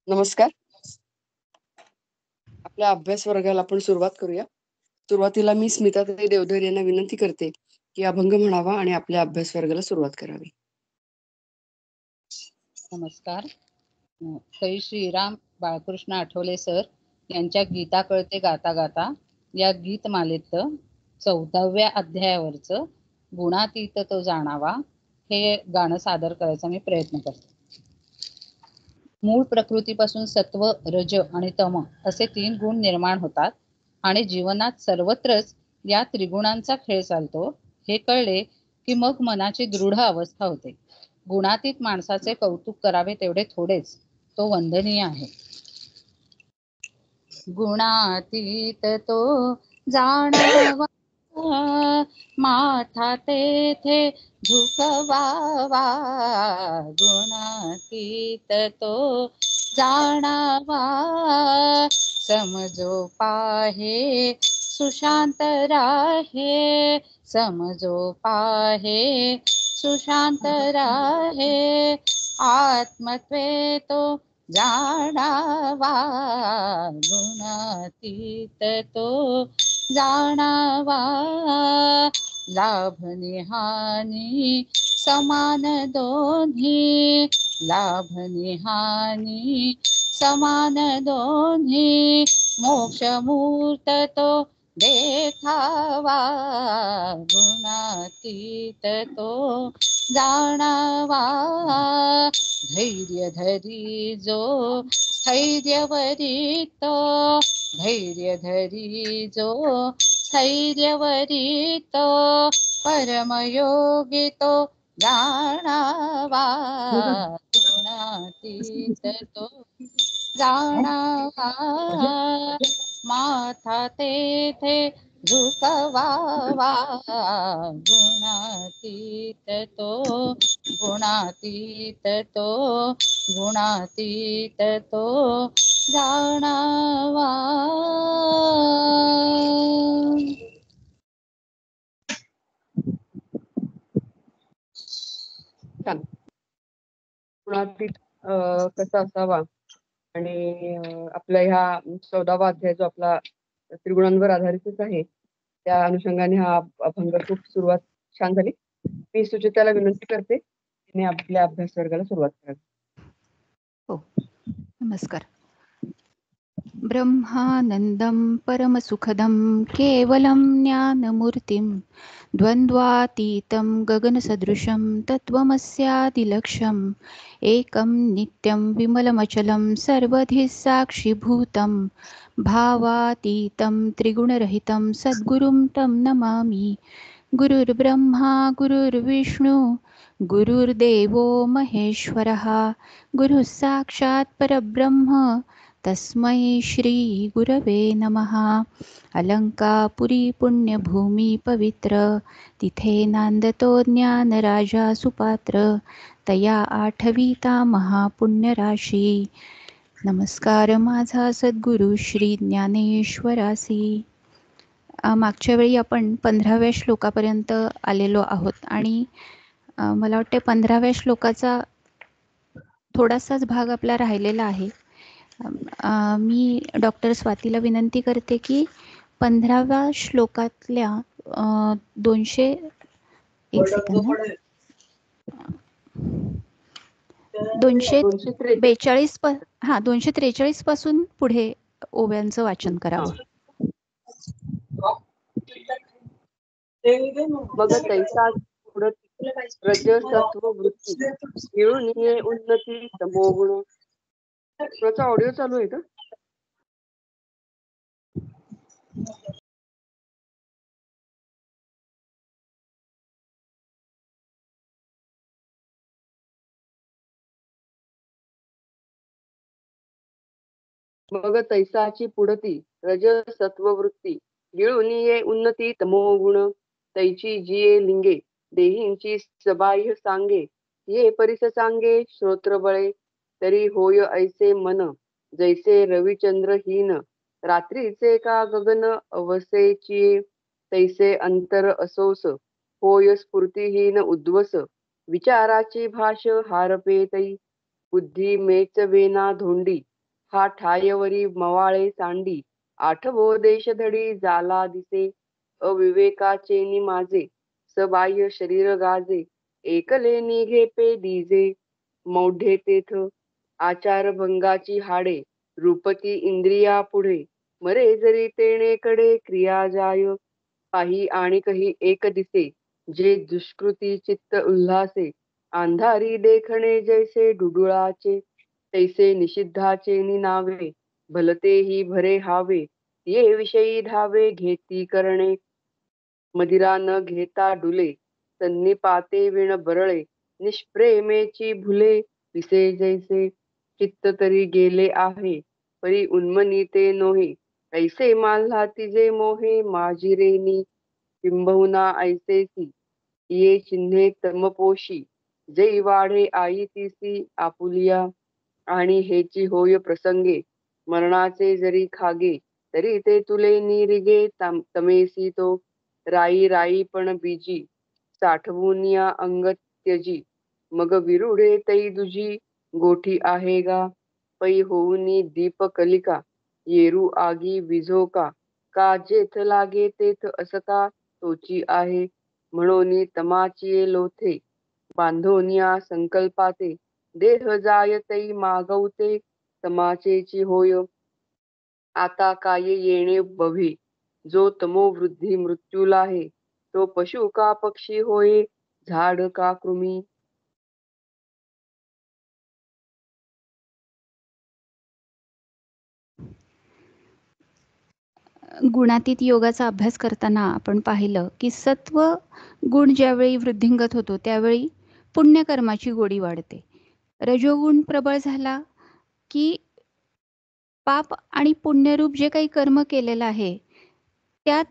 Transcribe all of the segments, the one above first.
नमस्कार. आपल्या अभ्यास वर्गाला आपण सुरुवात करूया. सुरुवातीला मी स्मिताताई देवधर यांना विनंती करते की अभंग म्हणावा आणि आपल्या अभ्यास वर्गाला सुरुवात करावी. नमस्कार. सई श्रीराम बाळकृष्ण आठवले सर यांच्या गीता कळते गाता गाता या गीतमालेतलं 14व्या अध्यायावरचं गुणातीत तो जाणावा हे गाणं सादर करायचा मी प्रयत्न करते. मूळ प्रकृतीपासून सत्व, रज आणि तम असे 3 गुण निर्माण होतात आणि जीवनात सर्वत्रच या त्रिगुणांचा खेळ चालतो हे कळले की मग मनाची दृढ अवस्था होते. गुणातीत माणसाचे कौतुक करावे तेवढे थोडेच, तो वंदनीय आहे. गुणातीत तो जाणावा माथा तेथे झुकवावा, गुणातीत तो जाणावा समजो पाहे सुशांत राहे, समजो पाहे सुशांत राहे, आत्मत्वे तो जाणावा, गुणातीत तो जाणावा, लाभनी हानी समान दोन्ही, लाभनी हानी समान दोन्ही, मोक्ष मूर्त तो देखावा, गुणातीत तो जाणावा, धैर्य धरी जो स्थैर्यवरी तो, धैर्य धरी जो स्थैर्यवरी तो, परमयोगी तो जाणावा, गुणातीत तो जाणावा, माथा तेथे झुकवावा, गुणातीत तो, गुणातीत तो, गुणातीत तो जाणावा. छान. गुणातीत कसा असावा आणि आपल्या ह्या 14वा अध्याय जो आपला त्रिगुणांवर आधारितच आहे त्या अनुषंगाने हा अभंग खूप सुरुवात छान झाली. मी सुचिताला विनंती करते तिने आपल्या अभ्यास वर्गाला सुरुवात करावी. हो, नमस्कार. ब्रह्मानंदं परमसुखदं केवलं ज्ञानमूर्तिं द्वन्द्वातीतं गगनसदृशं तत्त्वमस्यादिलक्ष्यम् एकं नित्यं विमलमचलं सर्वधि साक्षिभूतं भावातीतं त्रिगुणरहितं सद्गुरुं तं नमामि. गुरुर्ब्रह्मा गुरुर्विष्णु गुरुर्देवो महेश्वरः गुरुः साक्षात् परब्रह्म तस्मै श्री गुरवे नमः. अलंकापुरी पुण्यभूमी पवित्र तिथे नांदतो ज्ञानराजा सुपात्र तया आठवीता महापुण्यराशी. नमस्कार माझा सद्गुरु श्री ज्ञानेश्वरासी. मागच्या वेळी आपण 15व्या श्लोकापर्यंत आलेलो आहोत आणि मला वाटते 15व्या श्लोकाचा थोडासाच भाग आपला राहिलेला आहे. मी डॉक्टर स्वातीला विनंती करते की 15व्या श्लोकातल्या 243 पासून पुढे ओव्यांचं वाचन करावं. मग तैसा रजसत्व वृत्ती मिळून ये उन्नती तमोगुण. त्याचा ऑडिओ चालू आहे का? मग तैसाची पुढती रजसत्ववृत्ती गिळून ये उन्नती तमोगुण. तैची जिये लिंगे देहींची सबाह्य सांगे ये परिस सांगे श्रोत्रबळे. तरी होय ऐसे मन जैसे रविचंद्रहीन रात्रीचे का गगन अवसेची. तैसे अंतर असोस होय स्फूर्तिहीन उद्वस. विचाराची भाष हारपे तै बुद्धी मेचवेना धोंडी. हा ठायवरी मवाळे सांडी, आठवो देशधडी जाला दिसे, अविवेकाचे नि माझे, सबाह्य शरीर गाजे, एकले निघे पे दीजे, मौढे तेथ आचारभंगाची हाडे, रूपती इंद्रिया पुढे, मरे जरी तेणेकडे क्रिया जाय, पाही आणि कही एक दिसे, जे दुष्कृती चित्त उल्हासे, अंधारी देखणे जैसे डुडुळाचे, तैसे निषिद्धाचे नि नावे, भलतेही भरे हावे, ये विषयी धावे घेती करणे, मदिरा न घेता डुले, सन्निपाते विण बरळे, निष्प्रेमेची भुले, विसे जैसे, चित्त तरी गेले आहे, परी उन्मनी ते नोहे, ऐसे माल्हा तिजे मोहे, माजिरेनी किंबहुना ऐसेसी, ये चिन्हे तमपोशी, जै वाढे आई तिसी आपुलिया, आणि हेची होय प्रसंगे, मरणाचे जरी खागे, तरी ते तुले निरिगे तमेसी तो, राई राई पण बीजी, साठवून या अंग त्यजी, मग विरुडे तै दुजी, गोठी आहे गा, पै होऊनी दीप कलिका, येरू आगी विझो का जेथ लागे तेथ असका, तोची आहे, म्हणून तमाची लोथे, बांधोनिया संकल्पाते, देह जाय तै मागवते, तमाचेची होय, आता काय येणे बव्हे, जो तमो वृद्धी मृत्यूला आहे, तो पशु का पक्षी होय, झाड का कृमी. गुणातीत योगाचा अभ्यास करताना आपण पाहिलं की सत्व गुण ज्यावेळी वृद्धिंगत होतो त्यावेळी पुण्यकर्माची गोडी वाढते. रजोगुण प्रबळ झाला की पाप आणि पुण्यरूप जे काही कर्म केलेलं आहे त्यात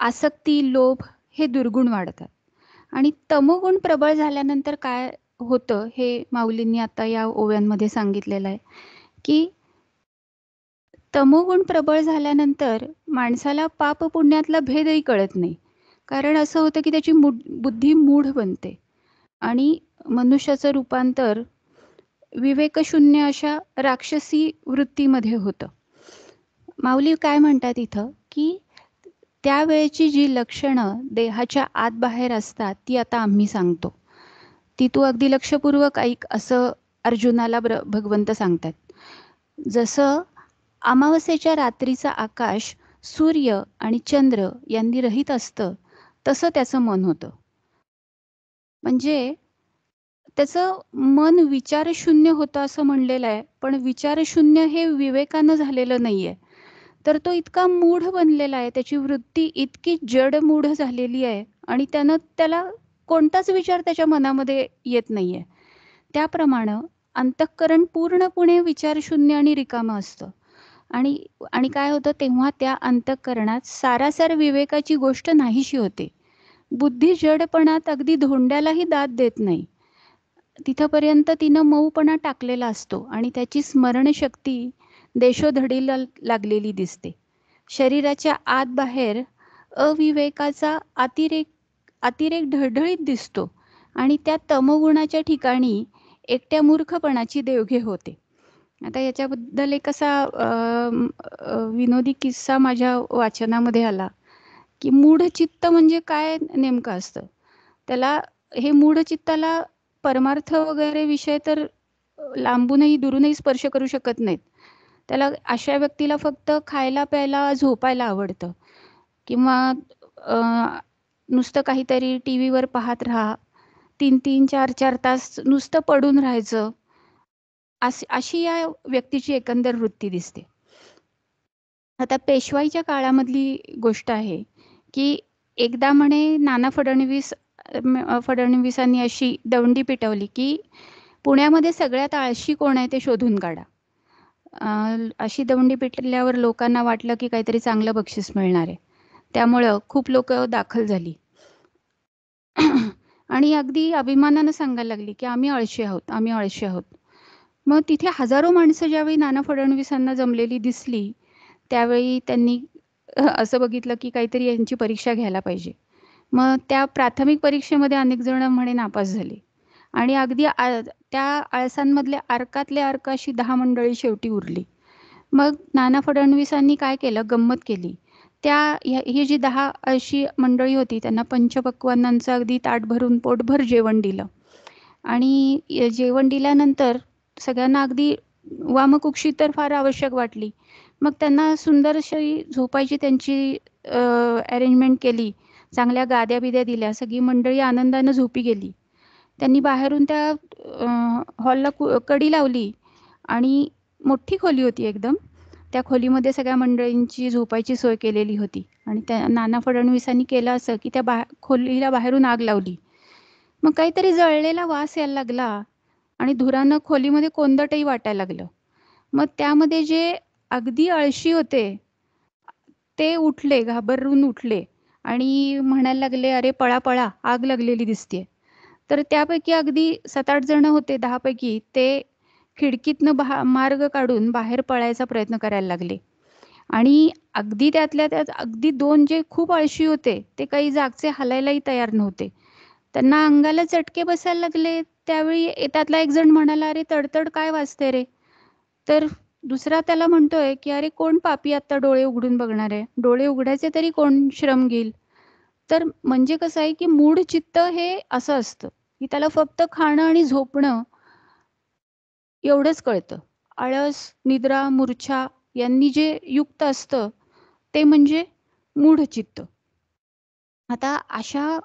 आसक्ती, लोभ हे दुर्गुण वाढतात. आणि तमोगुण प्रबळ झाल्यानंतर काय होतं हे माऊलींनी आता या ओव्यांमध्ये सांगितलेलं आहे की तमोगुण प्रबळ झाल्यानंतर माणसाला पाप पुण्यातला भेदही कळत नाही. कारण असं होतं की त्याची बुद्धी मूढ बनते आणि मनुष्याचं रूपांतर विवेकशून्य अशा राक्षसी वृत्तीमध्ये होतं. माऊली काय म्हणतात इथं की त्यावेळेची जी लक्षणं देहाच्या आत बाहेर असतात ती आता आम्ही सांगतो, ती तू अगदी लक्षपूर्वक ऐक असं अर्जुनाला भगवंत सांगतात. जसं अमावस्येच्या रात्रीचं आकाश सूर्य आणि चंद्र यांनी रहित असतं तसं त्याचं मन होतं. म्हणजे त्याचं मन विचारशून्य होतं असं म्हणलेलं आहे, पण विचारशून्य हे विवेकानं झालेलं नाहीये. तर तो इतका मूढ बनलेला आहे, त्याची वृत्ती इतकी जड मूढ झालेली आहे आणि त्याला कोणताच विचार त्याच्या मनामध्ये येत नाहीये. त्याप्रमाणे अंतःकरण पूर्णपणे विचारशून्य आणि रिकामं असतं. आणि आणि काय होतं तेव्हा त्या अंतःकरणात सारासार विवेकाची गोष्ट नाहीशी होते. बुद्धी जडपणात अगदी धोंड्यालाही दाद देत नाही. तिथपर्यंत तिनं मऊपणा टाकलेला असतो आणि त्याची स्मरणशक्ती देशोधडीला लागलेली दिसते. शरीराच्या आत बाहेर अविवेकाचा अतिरेक ढळढळीत दिसतो आणि त्या तमोगुणाच्या ठिकाणी एकट्या मूर्खपणाची देवघे होते. आता याच्याबद्दल एक असा विनोदी किस्सा माझ्या वाचनामध्ये आला की मूढचित्त म्हणजे काय नेमकं असतं. त्याला हे मूढचित्ताला परमार्थ वगैरे विषय तर लांबूनही दुरूनही स्पर्श करू शकत नाहीत. त्याला अशा व्यक्तीला फक्त खायला प्यायला झोपायला आवडतं किंवा नुसतं काहीतरी टी व्हीवर पाहत राहा, 3-3, 4-4 तास नुसतं पडून राहायचं, अशी या व्यक्तीची एकंदर वृत्ती दिसते. आता पेशवाईच्या काळामधली गोष्ट आहे की एकदा म्हणे नाना फडणवीसांनी अशी दवंडी पिटवली की पुण्यामध्ये सगळ्यात आळशी कोण आहे ते शोधून काढा. अशी दवंडी पिटल्यावर लोकांना वाटलं की काहीतरी चांगलं बक्षीस मिळणार आहे. त्यामुळं खूप लोक दाखल झाली आणि अगदी अभिमानानं सांगायला लागली की आम्ही आळशी आहोत, आम्ही आळशी आहोत. मग तिथे हजारो माणसं ज्यावेळी नाना फडणवीसांना जमलेली दिसली त्यावेळी त्यांनी असं बघितलं की काहीतरी यांची परीक्षा घ्यायला पाहिजे. मग त्या प्राथमिक परीक्षेमध्ये अनेक जण म्हणे नापास झाले आणि अगदी त्या आळसांमधल्या अर्कातल्या अर्क अशी 10 मंडळी शेवटी उरली. मग नाना फडणवीसांनी काय केलं, गंमत केली. ही जी 10 अशी मंडळी होती त्यांना पंचपक्वान्नांचं अगदी ताट भरून पोटभर जेवण दिलं आणि जेवण दिल्यानंतर सगळ्यांना अगदी वामकुक्षी तर फार आवश्यक वाटली. मग त्यांना सुंदर अशी झोपायची त्यांची अरेंजमेंट केली. चांगल्या गाद्या-बिद्या दिल्या. सगळी मंडळी आनंदानं झोपी गेली. त्यांनी बाहेरून त्या हॉलला कडी लावली आणि मोठी खोली होती एकदम. त्या खोलीमध्ये सगळ्या मंडळींची झोपायची सोय केलेली होती आणि त्या नाना फडणवीसांनी केलं असं, की त्या खोलीला बाहेरून आग लावली. मग काहीतरी जळलेला वास यायला लागला आणि धुरानं खोलीमध्ये कोंदटही वाटायला लागलं. मग त्यामध्ये जे अगदी आळशी होते, ते उठले, घाबरून उठले आणि म्हणायला लागले, "अरे पळा, पळा, आग लागलेली दिसतेय." तर त्यापैकी अगदी 7-8 जण होते 10 पैकी, ते खिडकीतनं मार्ग काढून बाहेर पळायचा प्रयत्न करायला लागले. आणि अगदी त्यातल्या त्यात अगदी 2 जे खूप आळशी होते, ते काही जागचे हलायलाही तयार नव्हते. त्यांना अंगाला चटके बसायला लागले. त्यावेळी त्यातला एक जण म्हणाला, "अरे तडतड काय वाजते रे?" तर दुसरा त्याला म्हणतोय, की "अरे कोण पापी आता डोळे उघडून बघणार आहे? डोळे उघडायचे तरी कोण श्रम घेईल?" तर म्हणजे कसं आहे, की मूढ चित्त हे असं असतं, की त्याला फक्त खाणं आणि झोपणं एवढंच कळतं. आळस, निद्रा, मूर्छा यांनी जे युक्त असतं, ते म्हणजे मूढ चित्त. आता अशा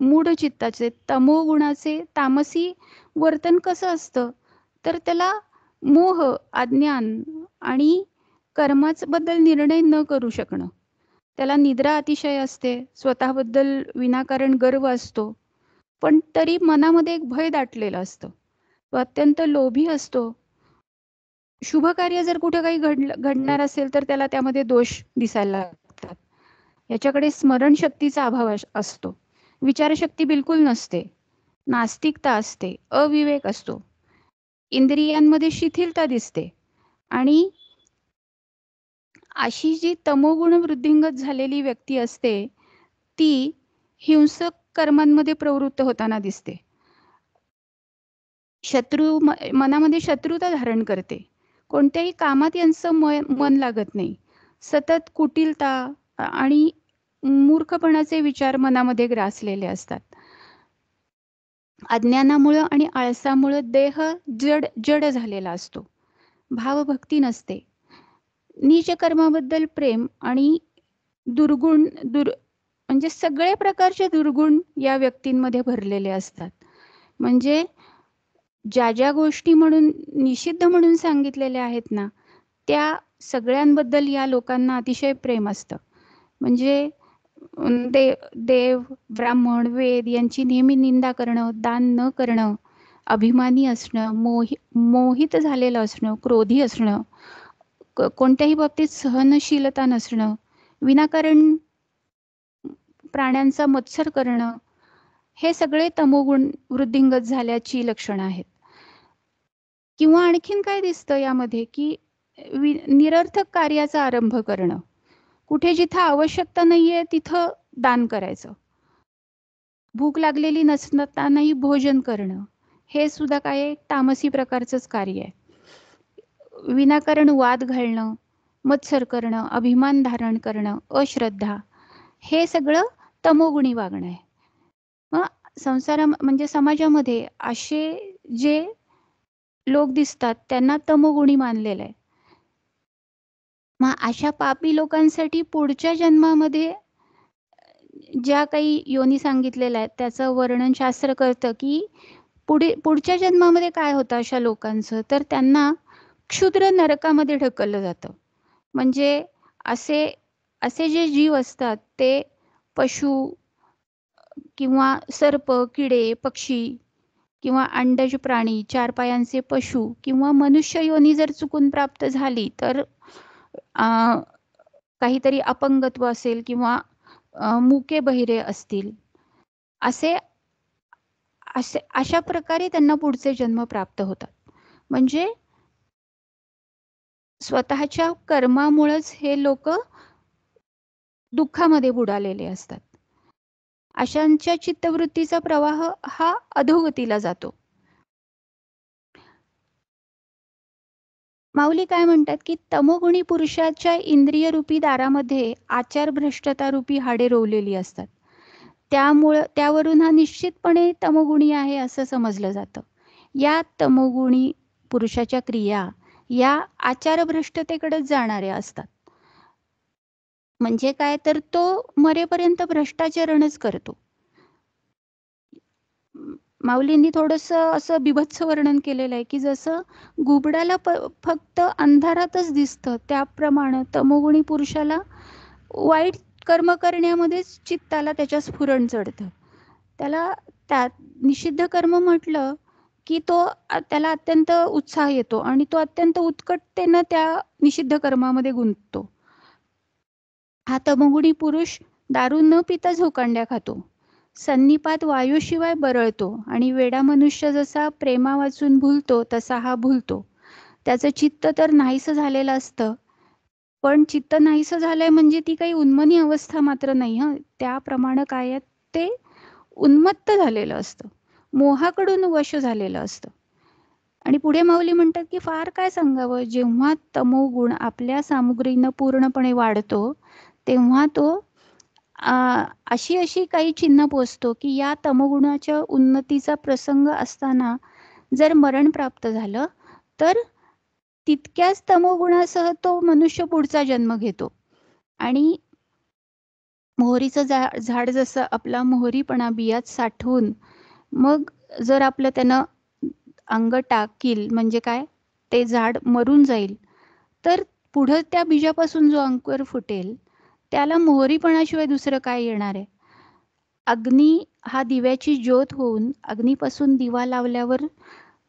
मूढ चित्ताचे, तमोगुणाचे तामसी वर्तन कसं असतं? तर त्याला मोह, अज्ञान आणि कर्माबद्दल निर्णय न करू शकणं. त्याला निद्रा अतिशय असते, स्वतःबद्दल विनाकारण गर्व असतो, पण तरी मनामध्ये एक भय दाटलेलं असतं. तो अत्यंत लोभी असतो. शुभ कार्य जर कुठे काही घडणार असेल, तर त्याला त्यामध्ये दोष दिसायला लागतात. याच्याकडे स्मरणशक्तीचा अभाव असतो. विचारशक्ती बिलकुल नसते. नास्तिकता असते. अविवेक असतो. इंद्रियांमध्ये शिथिलता दिसते आणि अशी जी तमोगुण वृद्धिंगत झालेली व्यक्ती असते, ती हिंसक कर्मांमध्ये प्रवृत्त होताना दिसते. मनामध्ये शत्रुता धारण करते. कोणत्याही कामात यांचं मन लागत नाही. सतत कुटिलता आणि मूर्खपणाचे विचार मनामध्ये ग्रासलेले असतात. अज्ञानामुळं आणि आळसामुळं देह जड झालेला असतो. भावभक्ती नसते. नीच कर्माबद्दल प्रेम आणि दुर्गुण म्हणजे सगळे प्रकारचे दुर्गुण या व्यक्तींमध्ये भरलेले असतात. म्हणजे ज्या गोष्टी म्हणून निषिद्ध म्हणून सांगितलेल्या आहेत ना, त्या सगळ्यांबद्दल या लोकांना अतिशय प्रेम असतं. म्हणजे देव, ब्राह्मण, वेद यांची नेहमी निंदा करणं, दान न करणं, अभिमानी असणं, मोहित झालेलं असणं, क्रोधी असणं, कोणत्याही बाबतीत सहनशीलता नसणं, विनाकारण प्राण्यांचा मत्सर करणं, हे सगळे तमोगुण वृद्धिंगत झाल्याची लक्षणं आहेत. किंवा आणखीन काय दिसतं यामध्ये, की निरर्थक कार्याचा आरंभ करणं. कुठे जिथं आवश्यकता नाहीये तिथं दान करायचं. भूक लागलेली नसतानाही भोजन करणं. हे सुद्धा काय तामसी प्रकारचंच कार्य आहे. विनाकारण वाद घालणं, मत्सर करणं, अभिमान धारण करणं, अश्रद्धा, हे सगळं तमोगुणी वागणं आहे. मग म्हणजे समाजामध्ये असे जे लोक दिसतात त्यांना तमोगुणी मानलेलं आहे. मग अशा पापी लोकांसाठी पुढच्या जन्मामध्ये ज्या काही योनी सांगितलेल्या आहेत त्याचं वर्णनशास्त्र करतं, की पुढच्या जन्मामध्ये काय होतं अशा लोकांचं, तर त्यांना क्षुद्र नरकामध्ये ढकललं जातं. म्हणजे असे जे जीव असतात ते पशु किंवा सर्प, किडे, पक्षी किंवा अंडज प्राणी, 4 पायांचे पशु किंवा मनुष्य योनी जर चुकून प्राप्त झाली, तर काहीतरी अपंगत्व असेल किंवा मुके बहिरे असतील, अशा प्रकारे त्यांना पुढचे जन्म प्राप्त होतात. म्हणजे स्वतःच्या कर्मामुळेच हे लोक दुःखामध्ये बुडालेले असतात. अशांच्या चित्तवृत्तीचा प्रवाह हा अधोगतीला जातो. माऊली काय म्हणतात की तमोगुणी पुरुषाच्या इंद्रिय रूपी दारामध्ये आचार भ्रष्टता रूपी हाडे रोवलेली असतात. त्यावरून हा निश्चितपणे तमोगुणी आहे असं समजलं जातं. या तमोगुणी पुरुषाच्या क्रिया या आचारभ्रष्टतेकडेच जाणाऱ्या असतात. म्हणजे काय तर तो मरेपर्यंत भ्रष्टाचरणच करतो. माऊलींनी थोडंसं असं बीभत्स वर्णन केलेलं आहे की जसं घुबडाला फक्त अंधारातच दिसतं त्याप्रमाणे तमोगुणी पुरुषाला वाईट कर्म करण्यामध्येच चित्ताला त्याच्या स्फुरण चढतं. त्याला त्या निषिद्ध कर्म म्हटलं की त्याला अत्यंत उत्साह येतो आणि तो अत्यंत उत्कटतेनं त्या निषिद्ध कर्मामध्ये गुंततो. हा तमोगुणी पुरुष दारू न पिता झोकांड्या खातो. संनिपात वायूशिवाय बरळतो आणि वेडा मनुष्य जसा प्रेमा वाचून भुलतो तसा हा भुलतो. त्याचं चित्त तर नाहीसं झालेलं असतं, पण चित्त नाहीसं झालंय म्हणजे ती काही उन्मनी अवस्था मात्र नाही हं. त्याप्रमाणे काय आहे ते उन्मत्त झालेलं असतं, मोहाकडून वश झालेलं असतं. आणि पुढे माऊली म्हणतात की फार काय सांगावं, जेव्हा तमोगुण आपल्या सामुग्रीनं पूर्णपणे वाढतो तेव्हा तो अशी काही चिन्ह पोचतो की या तमोगुणाच्या उन्नतीचा प्रसंग असताना जर मरण प्राप्त झालं तर तितक्याच तमोगुणासह तो मनुष्य पुढचा जन्म घेतो. आणि मोहरीचं झाड जसं आपला मोहरीपणा बियात साठवून मग जर आपलं त्यानं अंग टाकील म्हणजे काय ते झाड मरून जाईल, तर पुढं त्या बीजापासून जो अंकुर फुटेल त्याला मोहरीपणाशिवाय दुसरं काय येणार आहे. अग्नी हा दिव्याची ज्योत होऊन अग्नीपासून दिवा लावल्यावर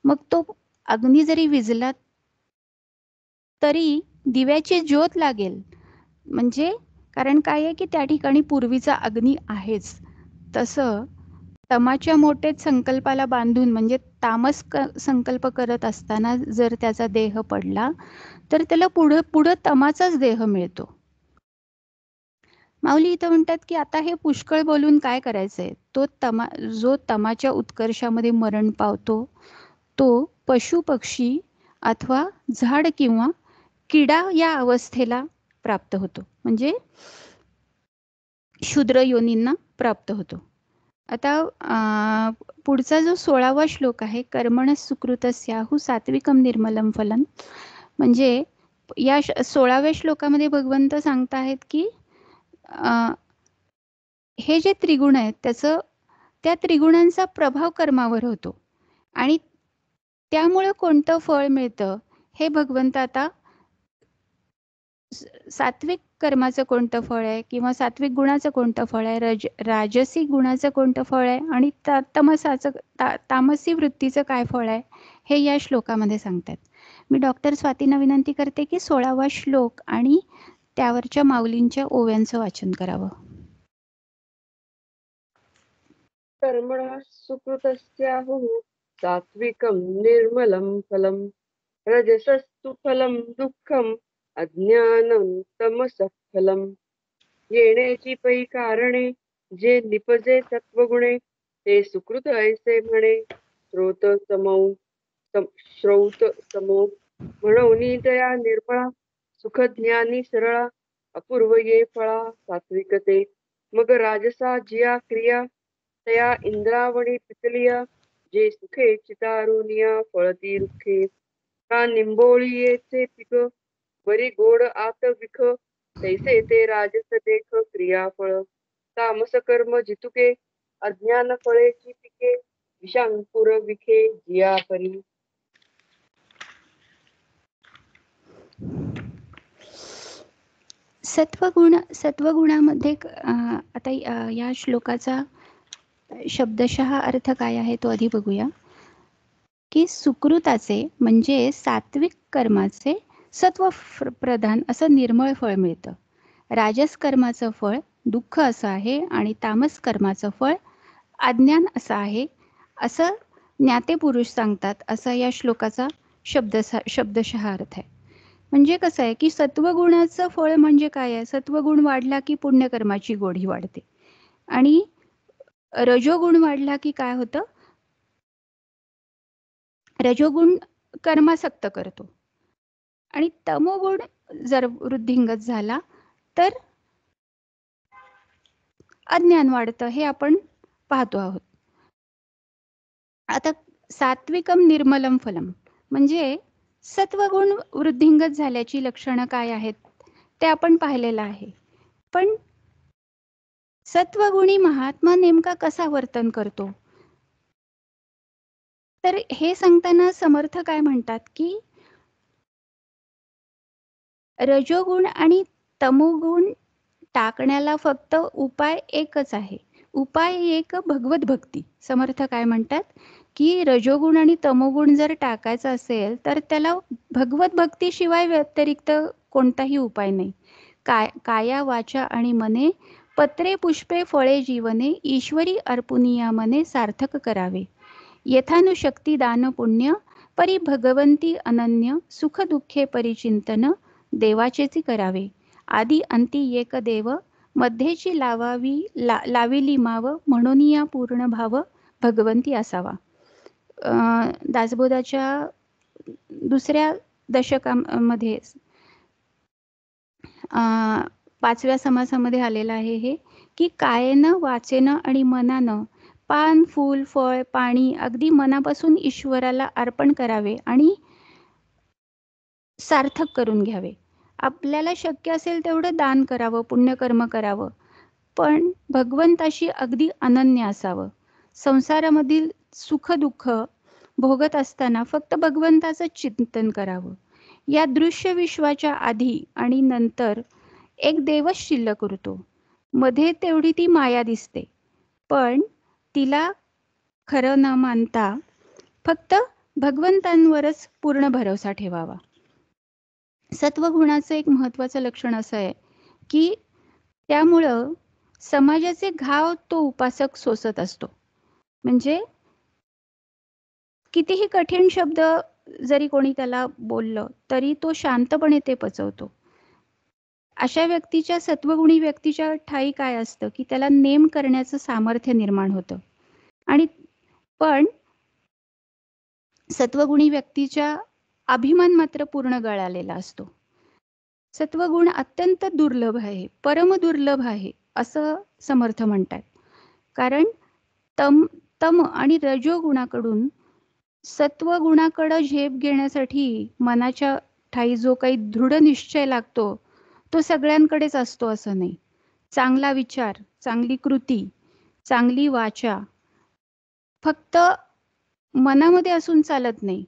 मग तो अग्नी जरी विझला तरी दिव्याची ज्योत लागेल. म्हणजे कारण काय आहे की त्या ठिकाणी पूर्वीचा अग्नी आहेच. तसं तमाच्या मोठेच संकल्पाला बांधून म्हणजे तामस संकल्प करत असताना जर त्याचा देह पडला तर त्याला पुढं तमाचाच देह मिळतो. माऊली इथं म्हणतात की आता हे पुष्कळ बोलून काय करायचंय. जो तमाच्या उत्कर्षामध्ये मरण पावतो तो पशु पक्षी अथवा झाड किंवा किडा या अवस्थेला प्राप्त होतो, म्हणजे शूद्र योनींना प्राप्त होतो. आता पुढचा जो 16वा श्लोक आहे, कर्मणः सुकृतस्याहु सात्विकम निर्मलम फलम. म्हणजे या 16व्या श्लोकामध्ये भगवंत सांगताहेत की हे जे त्रिगुण आहेत त्या त्रिगुणांचा प्रभाव कर्मावर होतो आणि त्यामुळे कोणतं फळ मिळतं हे भगवंत आता सात्विक कर्माचं कोणतं फळ आहे किंवा सात्विक गुणाचं कोणतं फळ आहे, राजसी गुणाचं कोणतं फळ आहे आणि तामसी वृत्तीचं काय फळ आहे हे या श्लोकामध्ये सांगतात. मी डॉक्टर स्वातींना विनंती करते की 16वा श्लोक आणि त्यावरच्या माऊलींच्या ओव्यांचं वाचन करावं. कर्मणः सुकृतस्याहुः सात्विकं निर्मलं फलं रजसस्तु फलं दुःखम् अज्ञानं तमसः फलं. येण्याची पै कारणे जे निपजे सत्वगुणे ते सुकृत ऐसे म्हणे. श्रौत समो म्हणून दया निर्मळा सुखज्ञानी सरळा अपूर्व ये फळा सात्विकते. मग राजसा जिया क्रिया तया इंद्रावणी पितलिया जे सुखे चितारुनिया फळती रुखे. का निंबोळीयेचे पिक बरी गोड आत विख तैसे ते राजस देख क्रियाफळ. तामस कर्म जितुके अज्ञान फळेची पिके विषांकुर विखे जिया परी. सत्वगुणामध्ये आता या श्लोकाचा शब्दशः अर्थ काय आहे तो आधी बघूया. की सुकृताचे म्हणजे सात्विक कर्माचे सत्व प्रधान असं निर्मळ फळ मिळतं. राजस कर्माचं फळ दुःख असं आहे आणि तामस कर्माचं फळ अज्ञान असं आहे असं ज्ञाते पुरुष सांगतात. असा या श्लोकाचा शब्दशः अर्थ आहे. म्हणजे कसं आहे की सत्वगुणाचं फळ म्हणजे काय आहे, सत्वगुण वाढला की पुण्यकर्माची गोडी वाढते आणि रजोगुण वाढला की काय होतं, रजोगुण कर्मासक्त करतो आणि तमोगुण जर वृद्धिंगत झाला तर अज्ञान वाढतं, हे आपण पाहतो आहोत. आता सात्विकम निर्मलम फलम म्हणजे सत्वगुण वृद्धिंगत झाल्याची लक्षणं काय आहेत ते आपण पाहिलेलं आहे. पण सत्वगुणी महात्मा नेमका कसा वर्तन करतो, तर हे सांगताना समर्थ काय म्हणतात की रजोगुण आणि तमोगुण टाकण्याला फक्त उपाय एकच आहे. उपाय एक भगवत भक्ती. समर्थ काय म्हणतात की रजोगुण आणि तमोगुण जर टाकायचा असेल तर त्याला भगवत भक्तीशिवाय व्यतिरिक्त कोणताही उपाय नाही. काया वाचा आणि मने पत्रे पुष्पे फळे जीवने ईश्वरी अर्पुनिया मने सार्थक करावे. यथानुशक्ती दान पुण्य परी भगवंती अनन्य सुख दुःखे परिचिंतन देवाचेच करावे. आदी अंती एक देव मध्येची लाविली माव म्हणून या पूर्ण भाव भगवंती असावा. दासबोधाच्या दुसऱ्या दशकामध्ये 5व्या समासामध्ये आलेलं आहे हे की कायेनं वाचेनं आणि मनानं पान फूल फळ पाणी अगदी मनापासून ईश्वराला अर्पण करावे आणि सार्थक करून घ्यावे. आपल्याला शक्य असेल तेवढं दान करावं, पुण्यकर्म करावं, पण भगवंताशी अगदी अनन्य असावं. संसारामधील सुख दुःख भोगत असताना फक्त भगवंताचं चिंतन करावं. या दृश्य विश्वाच्या आधी आणि नंतर एक देवच शिल्लक उरतो. मध्ये तेवढी ती माया दिसते, पण तिला खरं न मानता फक्त भगवंतांवरच पूर्ण भरोसा ठेवावा. सत्वगुणाचं एक महत्त्वाचं लक्षण असं आहे की त्यामुळं समाजाचे घाव तो उपासक सोसत असतो. म्हणजे कितीही कठीण शब्द जरी कोणी त्याला बोललं तरी तो शांतपणे ते पचवतो. अशा व्यक्तीच्या सत्वगुणी व्यक्तीच्या ठायी काय असतं की त्याला नेम करण्याचं सामर्थ्य निर्माण होतं. आणि पण सत्वगुणी व्यक्तीच्या अभिमान मात्र पूर्ण गळालेला असतो. सत्वगुण अत्यंत दुर्लभ आहे, परम दुर्लभ आहे असं समर्थ म्हणतात. कारण तम आणि रजोगुणाकडून सत्वगुणाकडे झेप घेण्यासाठी मनाच्या ठायी जो काही दृढ निश्चय लागतो तो सगळ्यांकडेच असतो असं नाही. चांगला विचार, चांगली कृती, चांगली वाचा फक्त मनामध्ये असून चालत नाही,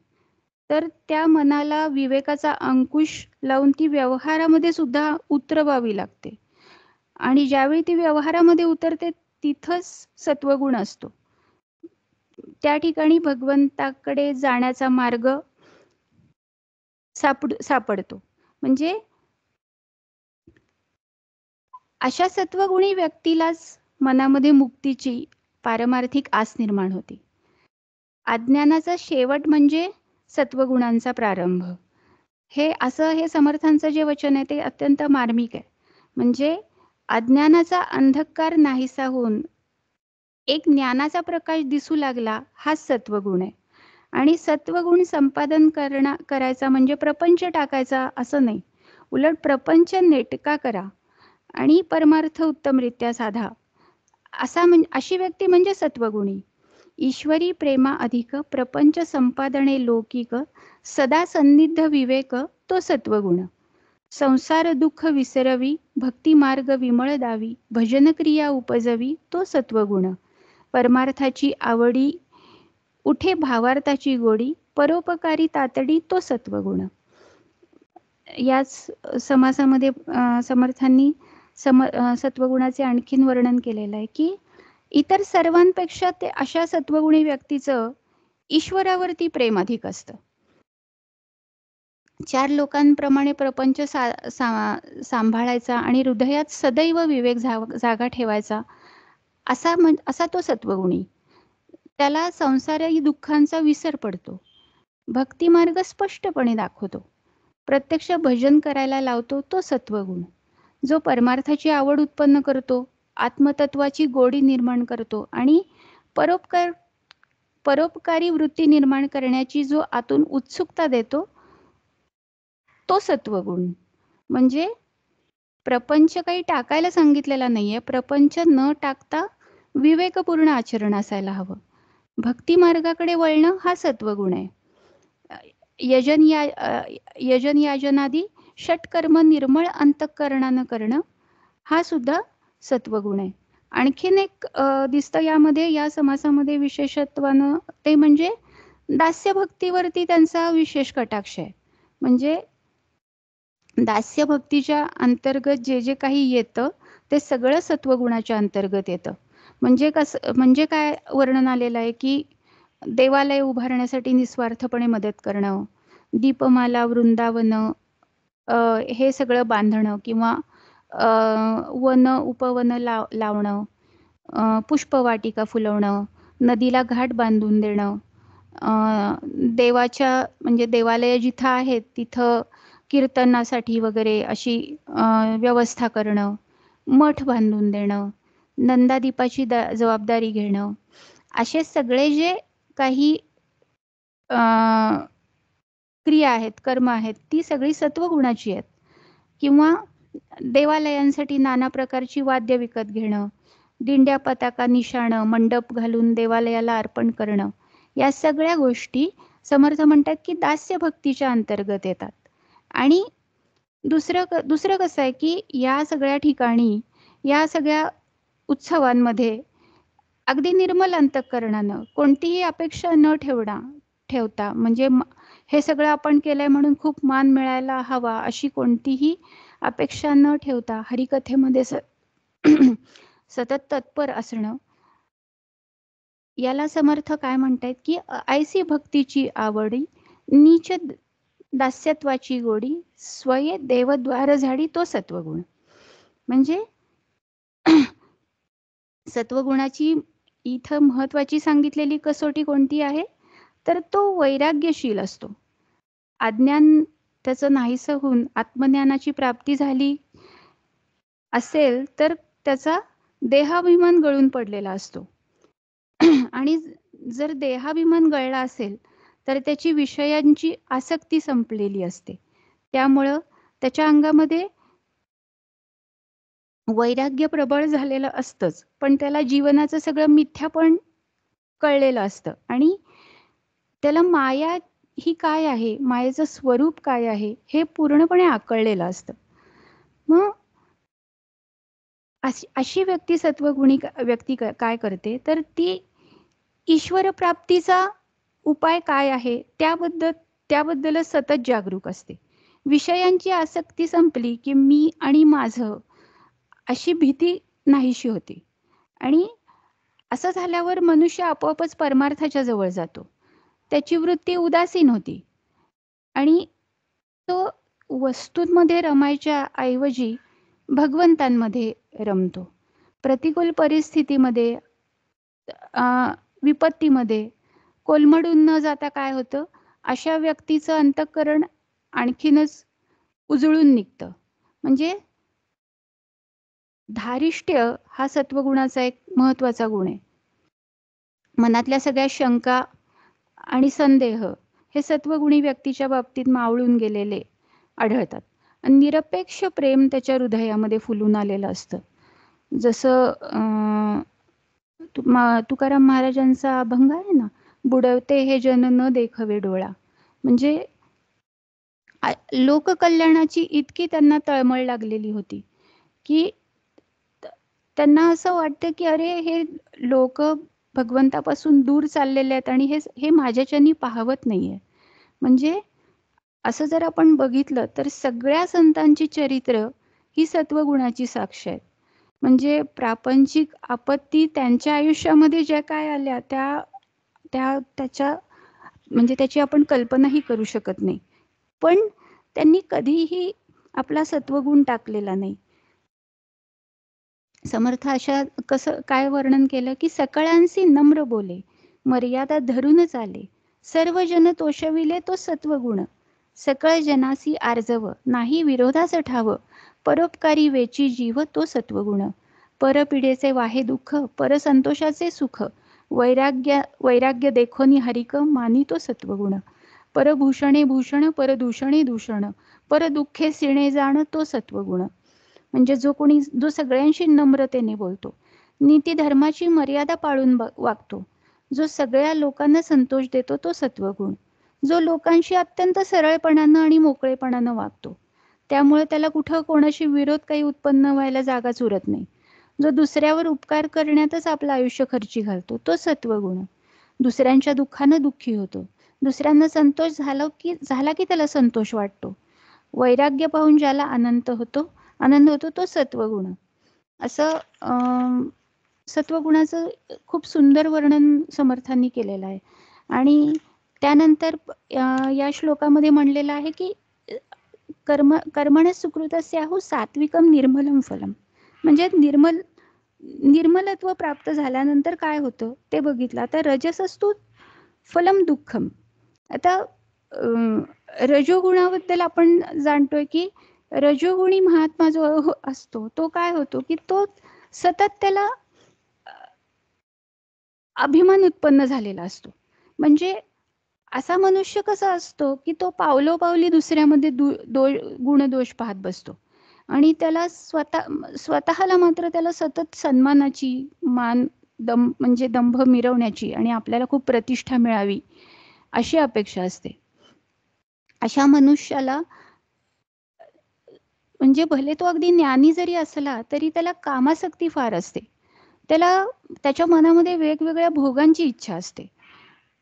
तर त्या मनाला विवेकाचा अंकुश लावून ती व्यवहारामध्ये सुद्धा उतरवावी लागते. आणि ज्यावेळी ती व्यवहारामध्ये उतरते तिथंच सत्वगुण असतो. त्या ठिकाणी भगवंताकडे जाण्याचा मार्ग सापडतो. म्हणजे अशा सत्वगुणी व्यक्तीलाच मनामध्ये मुक्तीची पारमार्थिक आस निर्माण होते. अज्ञानाचा शेवट म्हणजे सत्वगुणांचा प्रारंभ. हे समर्थांचं जे वचन आहे ते अत्यंत मार्मिक आहे. म्हणजे अज्ञानाचा अंधकार नाहीसा होऊन एक ज्ञानाचा प्रकाश दिसू लागला हा सत्वगुण आहे. आणि सत्वगुण संपादन करायचा म्हणजे प्रपंच टाकायचा असं नाही. उलट प्रपंच नेटका करा आणि परमार्थ उत्तमरित्या साधा. अशी व्यक्ती म्हणजे सत्वगुणी. ईश्वरी प्रेमा अधिक प्रपंच संपादने लौकिक सदा सन्निध विवेक तो सत्वगुण. संसार दुःख विसरवी भक्ती मार्ग विमळ दावी भजन क्रिया उपजवी तो सत्वगुण. परमार्थाची आवडी उठे भावार्थाची गोडी परोपकारी तातडी तो सत्वगुण. याच समासामध्ये समर्थांनी सत्वगुणाचे आणखीन वर्णन केलेलं आहे की इतर सर्वांपेक्षा ते अशा सत्वगुणी व्यक्तीचं ईश्वरावरती प्रेम अधिक असतं. 4 लोकांप्रमाणे प्रपंच सांभाळायचा आणि हृदयात सदैव विवेक जागा ठेवायचा असा तो सत्वगुणी. त्याला संसारी दुःखांचा विसर पडतो. भक्तिमार्ग स्पष्टपणे दाखवतो. प्रत्यक्ष भजन करायला लावतो तो सत्वगुण. जो परमार्थाची आवड उत्पन्न करतो, आत्मतत्वाची गोडी निर्माण करतो आणि परोपकारी वृत्ती निर्माण करण्याची जो आतून उत्सुकता देतो तो सत्वगुण. म्हणजे प्रपंच काही टाकायला सांगितलेला नाहीये. प्रपंच न टाकता विवेकपूर्ण आचरण असायला हवं. भक्ती मार्गाकडे वळणं हा सत्वगुण आहे. यजन याजनादी षटकर्म निर्मळ अंतःकरणानं करणं हा सुद्धा सत्वगुण आहे. आणखीन एक दिसतं यामध्ये, या समासामध्ये विशेषत्वानं, ते म्हणजे दास्यभक्तीवरती त्यांचा विशेष कटाक्ष आहे. म्हणजे दास्यभक्तीच्या अंतर्गत जे जे काही येतं ते सगळं सत्वगुणाच्या अंतर्गत येतं. म्हणजे काय वर्णन आलेलं आहे की देवालय उभारण्यासाठी निस्वार्थपणे मदत करणं, दीपमाला, वृंदावन हे सगळं बांधणं, किंवा वन उपवन लावणं, पुष्पवाटिका फुलवणं, नदीला घाट बांधून देणं, देवाच्या म्हणजे देवालय जिथं आहेत तिथं कीर्तनासाठी वगैरे अशी व्यवस्था करणं, मठ बांधून देणं, नंदादीपाची जबाबदारी घेणं, असे सगळे जे काही क्रिया आहेत, कर्म आहेत, ती सगळी सत्वगुणाची आहेत. किंवा देवालयांसाठी नाना प्रकारची वाद्य विकत घेणं, दिंड्या, पताका, निशाणं, मंडप घालून देवालयाला अर्पण करणं, या सगळ्या गोष्टी समर्थ म्हणतात की दास्य भक्तीच्या अंतर्गत येतात. आणि दुसरं कसं आहे की या सगळ्या ठिकाणी, या सगळ्या उत्सवांमध्ये अगदी निर्मल अंतःकरणानं, कोणतीही अपेक्षा न ठेवता, म्हणजे हे सगळं आपण केलंय म्हणून खूप मान मिळायला हवा अशी कोणतीही अपेक्षा न ठेवता हरिकथेमध्ये सतत तत्पर असणं, याला समर्थ काय म्हणतायत की ऐसी भक्तीची आवडी, नीच दास्यत्वाची गोडी, स्वये देवद्वार झाडी तो सत्वगुण. म्हणजे सत्वगुणाची इथं महत्वाची सांगितलेली कसोटी कोणती आहे, तर तो वैराग्यशील असतो. अज्ञान त्याचं नाहीसं होऊन आत्मज्ञानाची प्राप्ती झाली असेल तर त्याचा देहाभिमान गळून पडलेला असतो. आणि जर देहाभिमान गळला असेल तर त्याची विषयांची आसक्ती संपलेली असते. त्यामुळं त्याच्या अंगामध्ये वैराग्य प्रबळ झालेलं असतंच, पण त्याला जीवनाचं सगळं मिथ्यापण कळलेलं असतं आणि त्याला माया ही काय आहे, मायेचं स्वरूप काय आहे हे पूर्णपणे आकळलेलं असतं. मग अशी व्यक्ती सत्वगुणी व्यक्ती काय करते, तर ती ईश्वर प्राप्तीचा उपाय काय आहे त्याबद्दल सतत जागरूक असते. विषयांची आसक्ती संपली की मी आणि माझं अशी भीती नाहीशी होती. आणि असं झाल्यावर मनुष्य आपोआपच परमार्थाच्या जवळ जातो. त्याची वृत्ती उदासीन होती आणि तो वस्तूंमध्ये रमायच्या ऐवजी भगवंतांमध्ये रमतो. प्रतिकूल परिस्थितीमध्ये, विपत्तीमध्ये कोलमडून न जाता काय होतं, अशा व्यक्तीचं अंतःकरण आणखीनच उजळून निघतं. म्हणजे धारिष्ट्य हा सत्वगुणाचा एक महत्वाचा गुण आहे. मनातल्या सगळ्या शंका आणि संदेह हे सत्वगुणी व्यक्तीच्या बाबतीत मावळून गेलेले आढळतात. आणि निरपेक्ष प्रेम त्याच्या हृदयामध्ये फुलून आलेलं असतं. जसं तुकाराम महाराजांचा अभंग आहे ना, बुडवते हे जन न देखवे डोळा. म्हणजे लोककल्याणाची इतकी त्यांना तळमळ लागलेली होती की त्यांना असं वाटतं की अरे हे लोक भगवंतापासून दूर चाललेले आहेत आणि हे माझ्याच्यानी पाहवत नाहीये. म्हणजे असं जर आपण बघितलं तर सगळ्या संतांची चरित्र ही सत्वगुणाची साक्ष आहेत. म्हणजे प्रापंचिक आपत्ती त्यांच्या आयुष्यामध्ये ज्या काय आल्या त्याच्या म्हणजे त्याची आपण कल्पनाही करू शकत नाही, पण त्यांनी कधीही आपला सत्वगुण टाकलेला नाही. समर्थ अशा कसं काय वर्णन केलं की सकळांसी नम्र बोले, मर्यादा धरूनच आले, सर्व जन तोषविले तो सत्वगुण, सकळ जनासी आर्जव, नाही विरोधास ठाव, परोपकारी वेची जीव तो सत्वगुण, परपिडेचे वाहे दुःख, परसंतोषाचे सुख, वैराग्य देखोनी हरिक, मानी तो सत्वगुण, परभूषणे भूषण, परदूषणे दूषण, पर दुःखे सिणे जाण तो सत्वगुण. म्हणजे जो सगळ्यांशी नम्रतेने बोलतो, नीती धर्माची मर्यादा पाळून वागतो, जो सगळ्या लोकांना संतोष देतो तो सत्वगुण. जो लोकांशी अत्यंत सरळपणानं आणि मोकळेपणानं वागतो, त्यामुळे त्याला कुठं कोणाशी विरोध काही उत्पन्न व्हायला जागाच उरत नाही. जो दुसऱ्यावर उपकार करण्यातच आपलं आयुष्य खर्ची घालतो तो सत्वगुण. दुसऱ्यांच्या दुःखानं दुःखी होतो, दुसऱ्यांना संतोष झाला की त्याला संतोष वाटतो. वैराग्य पाहून ज्याला आनंद होतो तो सत्वगुण. असं सत्वगुणाचं खूप सुंदर वर्णन समर्थांनी केलेलं आहे. आणि त्यानंतर या श्लोकामध्ये म्हणलेलं आहे की कर्मण सुकृतस्याहु सात्विकम निर्मलम फलम. म्हणजे निर्मलत्व प्राप्त झाल्यानंतर काय होतं ते बघितलं. आता रजसस्तु फलम दुःखम. आता रजोगुणाबद्दल आपण जाणतोय की रजोगुणी महात्मा जो असतो तो काय होतो की तो सतत त्याला अभिमान उत्पन्न झालेला असतो. म्हणजे असा मनुष्य कसा असतो की तो पावलोपावली दुसऱ्यामध्ये गुणदोष पाहत बसतो आणि त्याला स्वतःला मात्र त्याला सतत सन्मानाची म्हणजे दंभ मिरवण्याची आणि आपल्याला खूप प्रतिष्ठा मिळावी अशी अपेक्षा असते. अशा मनुष्याला म्हणजे भले तो अगदी ज्ञानी जरी असला तरी त्याला कामासक्ती फार असते. त्याच्या मनामध्ये वेगवेगळ्या भोगांची इच्छा असते.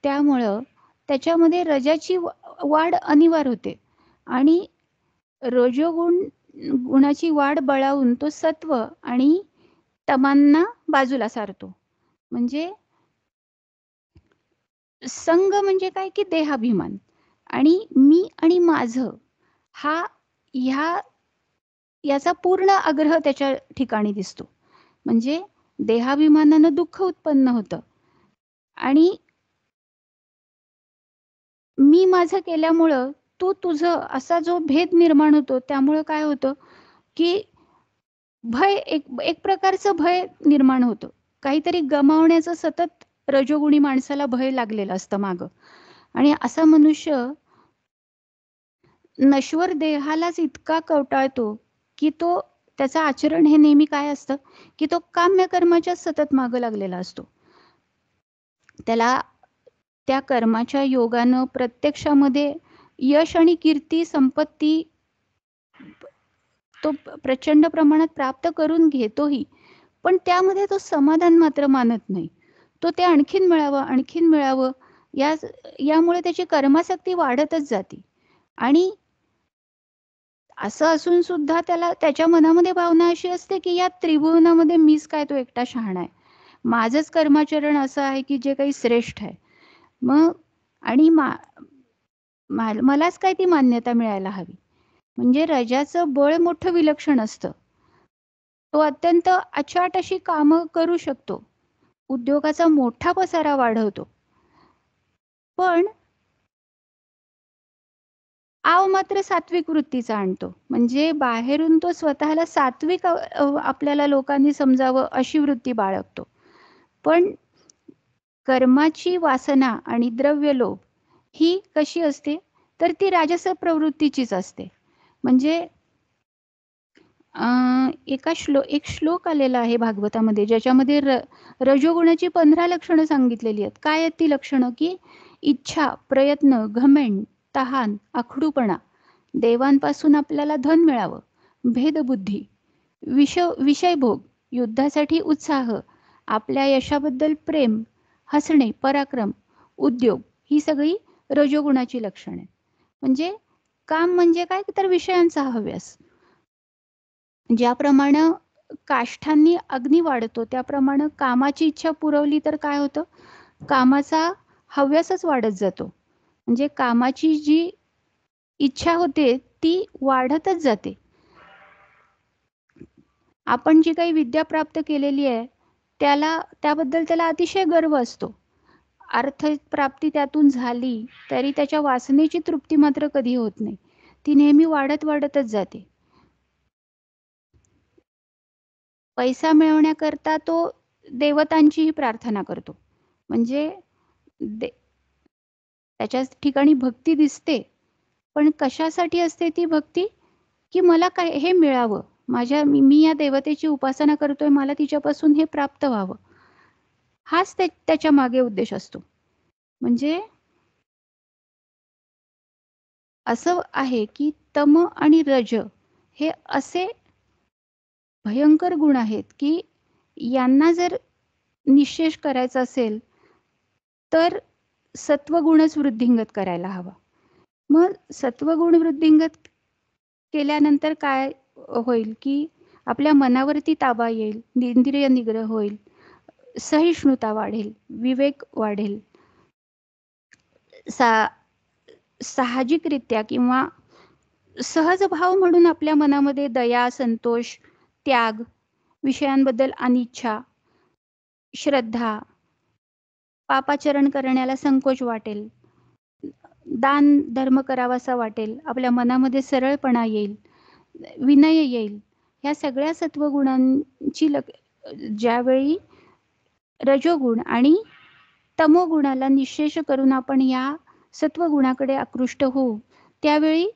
त्यामुळं त्याच्यामध्ये रजाची वाढ अनिवार्य होते आणि गुणाची वाढ बळावून तो सत्व आणि तमांना बाजूला सारतो. म्हणजे संग म्हणजे काय की देहाभिमान आणि मी आणि माझं याचा पूर्ण आग्रह त्याच्या ठिकाणी दिसतो. म्हणजे देहाभिमानानं दुःख उत्पन्न होतं आणि मी माझं केल्यामुळं तू तुझं असा जो भेद निर्माण होतो. त्यामुळं काय होतं की भय एक प्रकारचं भय निर्माण होतं. काहीतरी गमावण्याचं सतत रजोगुणी माणसाला भय लागलेलं असतं मागं. आणि असा मनुष्य नश्वर देहालाच इतका कवटाळतो की त्याचं आचरण हे नेहमी काय असतं की तो काम्य कर्माच्या सतत मागं लागलेला असतो. त्याला त्या कर्माच्या योगानं प्रत्यक्षामध्ये यश आणि कीर्ती संपत्ती तो प्रचंड प्रमाणात प्राप्त करून घेतोही, पण त्यामध्ये तो समाधान मात्र मानत नाही. तो ते आणखीन मिळावं यामुळे त्याची कर्मासक्ती वाढतच जाते. आणि असं असून सुद्धा त्याच्या मनामध्ये भावना अशी असते की या त्रिभुवनामध्ये मीच काय तो एकटा शहाणा आहे. माझंच कर्माचरण असं आहे की जे काही श्रेष्ठ आहे. मग आणि मलाच काय ती मान्यता मिळायला हवी. म्हणजे रजाचं बळ मोठं विलक्षण असतं. तो अत्यंत अचाट अशी कामं करू शकतो. उद्योगाचा मोठा पसारा वाढवतो. पण मात्र सात्विक वृत्तीचा आणतो. म्हणजे बाहेरून तो स्वतःला सात्विक आपल्याला लोकांनी समजावं अशी वृत्ती बाळगतो. पण कर्माची वासना आणि द्रव्य लोभ ही कशी असते तर ती राजस प्रवृत्तीचीच असते. म्हणजे एक श्लोक आलेला आहे भागवतामध्ये ज्याच्यामध्ये रजोगुणाची 15 लक्षणं सांगितलेली आहेत. काय आहेत ती लक्षणं की इच्छा, प्रयत्न, घमेंड, तहान, आखडूपणा, देवांपासून आपल्याला धन मिळावं, भेदबुद्धी, विषयभोग, युद्धासाठी उत्साह, आपल्या यशाबद्दल प्रेम, हसणे, पराक्रम, उद्योग ही सगळी रजोगुणाची लक्षणे. म्हणजे काम म्हणजे काय तर विषयांचा हव्यास. ज्याप्रमाणे काष्ठांनी अग्नी वाढतो त्याप्रमाणे कामाची इच्छा पुरवली तर काय होतं कामाचा हव्यासच वाढत जातो. म्हणजे कामाची जी इच्छा होते ती वाढतच जाते. आपण जी काही विद्या प्राप्त केलेली आहे त्याबद्दल त्याला अतिशय गर्व असतो. अर्थप्राप्ती त्यातून झाली तरी त्याच्या वासनेची तृप्ती मात्र कधी होत नाही. ती नेहमी वाढतच जाते. पैसा मिळवण्याकरता तो देवतांचीही प्रार्थना करतो. म्हणजे त्याच्या ठिकाणी भक्ती दिसते पण कशासाठी असते ती भक्ती? की मला काय हे मिळावं, मी या देवतेची उपासना करतोय, मला तिच्यापासून हे प्राप्त व्हावं. हाच त्याच्या मागे उद्देश असतो. म्हणजे असं आहे की तम आणि रज हे असे भयंकर गुण आहेत की यांना जर निःशेष करायचा असेल तर सत्वगुणच वृद्धिंगत करायला हवा. मग सत्वगुण वृद्धिंगत केल्यानंतर काय होईल की आपल्या मनावरती ताबा येईल, इंद्रिय निग्रह होईल, सहिष्णुता वाढेल, विवेक वाढेल, साहजिकरित्या किंवा सहज भाव म्हणून आपल्या मनामध्ये दया, संतोष, त्याग, विषयांबद्दल अनिच्छा, श्रद्धा, पापाचरण करण्याला संकोच वाटेल, दान धर्म करावासा वाटेल, आपल्या मनामध्ये सरळपणा येईल, विनय येईल. ह्या सगळ्या सत्वगुणांची ज्यावेळी रजोगुण आणि तमोगुणाला निःशेष करून आपण या सत्वगुणाकडे आकृष्ट होऊ, त्यावेळी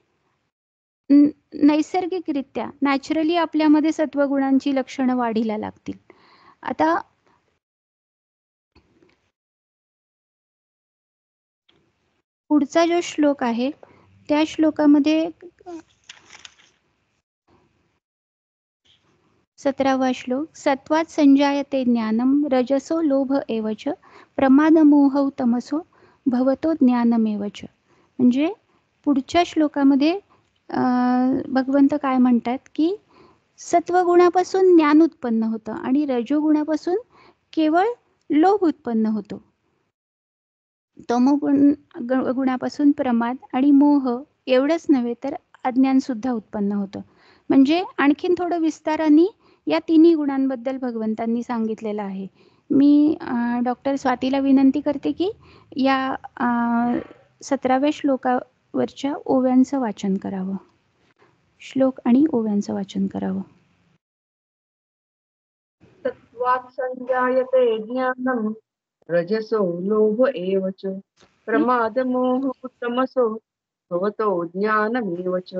नैसर्गिकरित्या नॅचरली आपल्यामध्ये सत्वगुणांची लक्षणं वाढीला लागतील. आता पुढचा जो श्लोक आहे त्या श्लोकामध्ये 17वा श्लोक, सत्वात संजायते ज्ञानम रजसो लोभ एवच प्रमादमोहौ तमसो भवतो ज्ञानमेवच. म्हणजे पुढच्या श्लोकामध्ये भगवंत काय म्हणतात की सत्वगुणापासून ज्ञान उत्पन्न होतं आणि रजोगुणापासून केवळ लोभ उत्पन्न होतो. तमोगुणापासून प्रमाद आणि मोह एवढंच नव्हे तर अज्ञान सुद्धा उत्पन्न होतं. म्हणजे आणखीन थोडं विस्ताराने या तिन्ही गुणांबद्दल भगवंतांनी सांगितलेलं आहे. मी डॉक्टर स्वातीला विनंती करते की या 17व्या श्लोकावरच्या ओव्यांचं वाचन करावं. श्लोक आणि ओव्यांचं वाचन करावं. सत्वात् संजायते ज्ञानम रजसो लोभ एवच प्रमादमोह तमसो भवतो ज्ञानमेवच.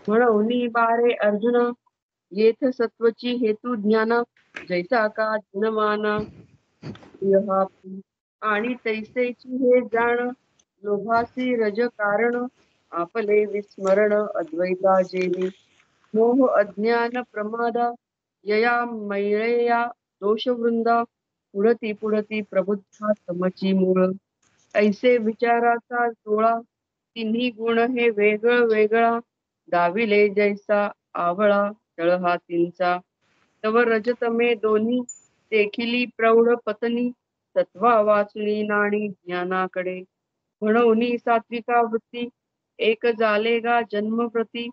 म्हणून बारे अर्जुना येथ सत्वची हेतू ज्ञाना जैसा का जनमाना आणि तैसेची हे जाण लोभासी रज कारण आपले विस्मरण अद्वैता जेवी मोह अज्ञान प्रमादा यया मैळेया दोषवृंदा पुढती पुढती प्रबुद्धा तमची मूळ ऐसे विचाराचा डोळा तिन्ही गुण हे वेगळा दाविले जैसा आवळा तळहातींचा तव रजतमे दोन्ही देखिली प्रौढ पतनी सत्वा वाचनी नाणी ज्ञानाकडे म्हणून सात्विका वृत्ती एक झाले गा जन्मप्रती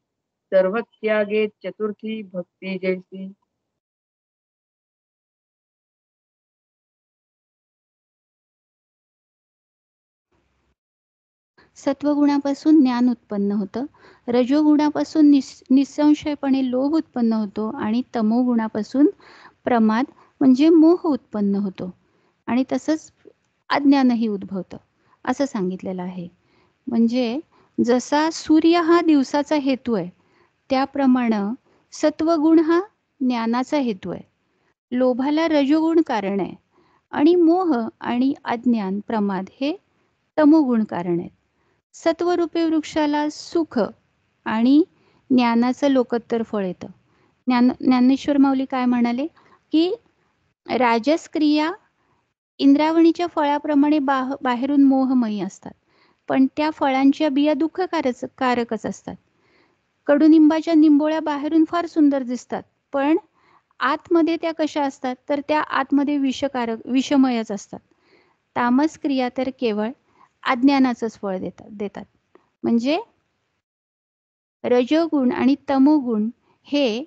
सर्व त्यागे चतुर्थी भक्ती जैसी. सत्वगुणापासून ज्ञान उत्पन्न होतं, रजोगुणापासून निसंशयपणे लोभ उत्पन्न होतो आणि तमोगुणापासून प्रमाद म्हणजे मोह उत्पन्न होतो आणि तसंच अज्ञानही उद्भवतं असं सांगितलेलं आहे. म्हणजे जसा सूर्य हा दिवसाचा हेतू आहे त्याप्रमाणे सत्वगुण हा ज्ञानाचा हेतू आहे, लोभाला रजोगुण कारण आहे आणि मोह आणि अज्ञान प्रमाद हे तमोगुण कारण आहेत. सत्वरूपी वृक्षाला सुख आणि ज्ञानाचं लोकोत्तर फळ येतं. ज्ञानेश्वर माऊली काय म्हणाले की राजस क्रिया इंद्रावणीच्या फळाप्रमाणे बाहेरून मोहमयी असतात, पण त्या फळांच्या बिया दुःखकारकच असतात. कडुनिंबाच्या निंबोळ्या बाहेरून फार सुंदर दिसतात, पण आतमध्ये त्या कशा असतात तर त्या आतमध्ये विषमयच असतात. तामस क्रिया तर केवळ अज्ञानाचंच फळ देतात. म्हणजे रजोगुण आणि तमोगुण हे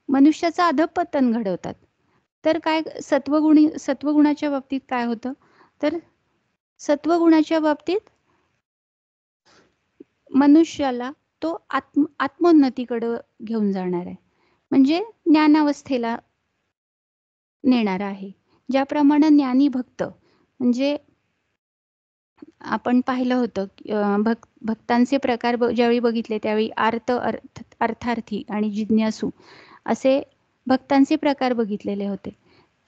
मनुष्याचं अधःपतन घडवतात. तर काय सत्वगुणाच्या बाबतीत काय होतं तर सत्वगुणाच्या बाबतीत मनुष्याला तो आत्मोन्नतीकडे घेऊन जाणार आहे, म्हणजे ज्ञानावस्थेला नेणार आहे. ज्याप्रमाणे ज्ञानी भक्त म्हणजे आपण पाहिलं होतं भक्तांचे प्रकार ज्यावेळी बघितले त्यावेळी अर्थार्थी आणि जिज्ञासू असे भक्तांचे प्रकार बघितलेले होते.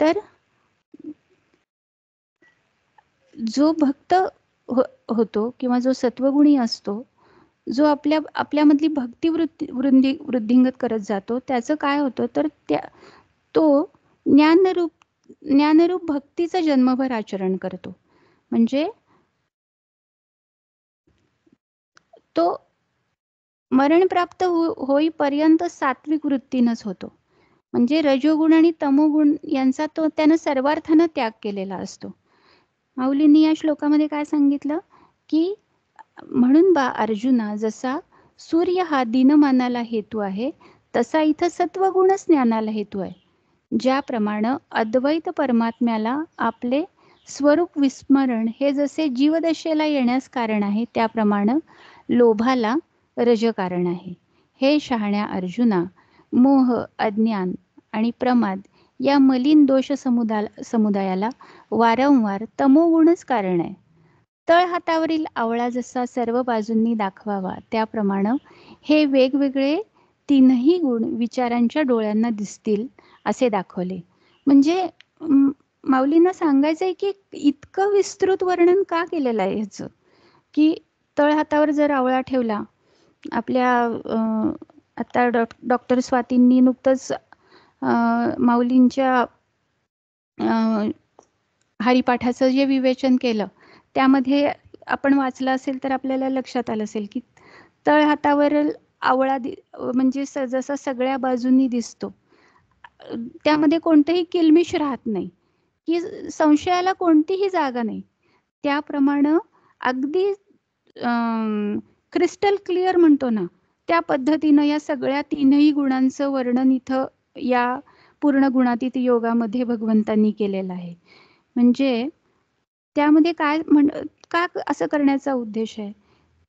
तर जो भक्त होतो किंवा जो सत्वगुणी असतो, जो आपल्यामधली भक्ती वृद्धिंगत करत जातो, त्याचं काय होतं तर तो ज्ञानरूप भक्तीचं जन्मभर आचरण करतो. म्हणजे तो मरण प्राप्त होईपर्यंत सात्विक वृत्तीनंच होतो. म्हणजे रजोगुण आणि तमोगुण यांचा त्यानं सर्वार्थानं त्याग केलेला असतो. माऊलींनी या श्लोकामध्ये काय सांगितलं की म्हणून बा अर्जुना, जसा सूर्य हा दिनमानाला हेतू आहे, तसा इथं सत्वगुणच ज्ञानाला हेतू आहे. ज्याप्रमाणे अद्वैत परमात्म्याला आपले स्वरूप विस्मरण हे जसे जीवदशेला येण्यास कारण आहे, त्याप्रमाणे लोभाला रजकारण आहे. हे शहाण्या अर्जुना, मोह, अज्ञान आणि प्रमाद या मलिन दोष समुदायाला वारंवार तमोगुणच कारण आहे. तळहातावरील आवळा जसा सर्व बाजूंनी दाखवावा, त्याप्रमाणे हे वेगवेगळे तीनही गुण विचारांच्या डोळ्यांना दिसतील असे दाखवले. म्हणजे माऊलींना सांगायचंय की इतकं विस्तृत वर्णन का केलेलं आहे ह्याचं, की तळहातावर जर आवळा ठेवला, आपल्या आता डॉक्टर स्वातींनी नुकतंच माऊलींच्या हरिपाठाचं जे विवेचन केलं, त्यामध्ये आपण वाचलं असेल तर आपल्याला लक्षात आलं असेल की तळहातावर आवळा म्हणजे जसा सगळ्या बाजूंनी दिसतो, त्यामध्ये कोणतंही किलमिश राहत नाही, की संशयाला कोणतीही जागा नाही. त्याप्रमाणे अगदी क्रिस्टल क्लिअर म्हणतो ना, त्या पद्धतीनं या सगळ्या तीनही गुणांचं वर्णन इथं या पूर्ण गुणातीत योगामध्ये भगवंतांनी केलेलं आहे. म्हणजे त्यामध्ये का असं करण्याचा उद्देश आहे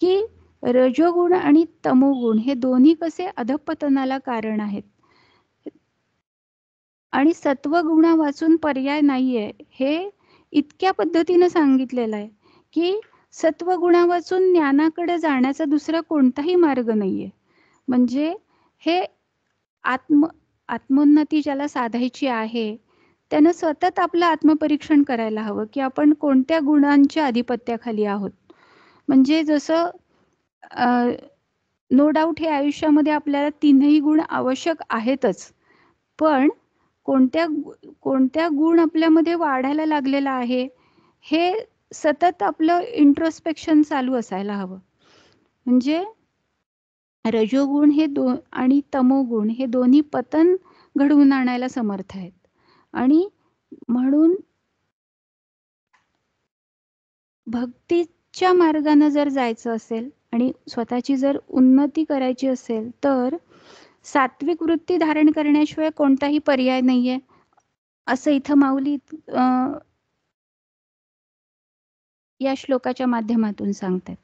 की रजोगुण आणि तमोगुण हे दोन्ही कसे अधःपतनाला कारण आहेत आणि सत्वगुणा वाचून पर्याय नाहीये, हे इतक्या पद्धतीनं सांगितलेलं आहे की सत्वगुणा वाचून ज्ञानाकडे जाण्याचा दुसरा कोणताही मार्ग नाहीये. म्हणजे हे आत्मोन्नती ज्याला साधायची आहे, त्यानं सतत आपलं आत्मपरीक्षण करायला हवं की आपण कोणत्या गुणांच्या आधिपत्याखाली आहोत. म्हणजे जसं नो डाऊट हे आयुष्यामध्ये आपल्याला तीनही गुण आवश्यक आहेतच, पण कोणत्या गुण आपल्यामध्ये वाढायला लागलेला आहे, हे सतत आपलं इंट्रोस्पेक्शन चालू असायला हवं. म्हणजे रजोगुण हे आणि तमोगुण हे दोन्ही पतन घडवून आणायला समर्थ आहेत. आणि म्हणून भक्तीच्या मार्गाने जर जायचं असेल आणि स्वतःची जर उन्नती करायची असेल, तर सात्विक वृत्ती धारण करण्याशिवाय कोणताही पर्याय नाहीये, असं इथं माऊली या श्लोकाच्या माध्यमातून सांगतात.